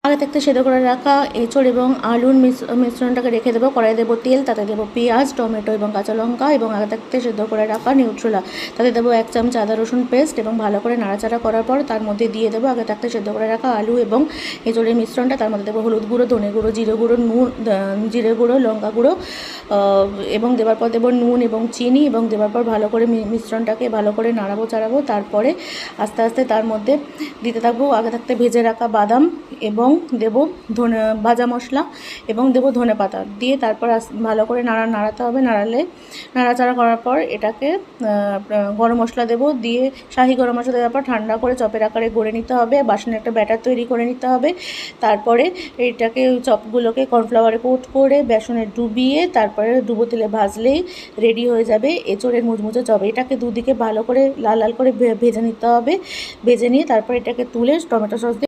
আগে থাকতে সেদ্ধ করে রাখা এঁচড় এবং আলুর মিশ্রণটাকে রেখে দেবো। কড়াই দেবো তেল, তাতে দেবো পেঁয়াজ, টমেটো এবং কাঁচা লঙ্কা এবং আগে থাকতে সেদ্ধ করে রাখা নিউট্রেলা, তাতে দেবো 1 চামচ আদা রসুন পেস্ট এবং ভালো করে নাড়াচাড়া করার পর তার মধ্যে দিয়ে দেবো আগে থাকতে সেদ্ধ করে রাখা আলু এবং এঁচড়ের মিশ্রণটা। তার মধ্যে দেবো হলুদ গুঁড়ো, ধনে গুঁড়ো, জিরে গুঁড়ো, জিরে গুঁড়ো, লঙ্কা গুঁড়ো এবং দেওয়ার পর দেবো নুন এবং চিনি এবং দেওয়ার পর ভালো করে মিশ্রণটাকে ভালো করে নাড়াবো চাড়াবো। তারপরে আস্তে আস্তে তার মধ্যে দিতে থাকবো আগে থাকতে ভেজে রাখা বাদাম এবং দেবো ভাজা মশলা এবং দেবো ধনে পাতা দিয়ে তারপর ভালো করে নাড়াতে হবে। নাড়াচাড়া করার পর এটাকে গরম মশলা দেবো, দিয়ে শাহি গরম মশলা দেওয়ার পর ঠান্ডা করে চপের আকারে গড়ে নিতে হবে। বাসনে একটা ব্যাটার তৈরি করে নিতে হবে। তারপরে এটাকে চপগুলোকে কর্নফ্লাওয়ারে কোট করে বেসনে ডুবিয়ে তারপরে ডুবো তেলে ভাজলেই রেডি হয়ে যাবে এঁচড়ের মুচমুচে চপ। এটাকে দুদিকে ভালো করে লাল লাল করে ভেজে নিতে হবে। ভেজে নিয়ে তারপর এটাকে তুলে টমেটো সস দিয়ে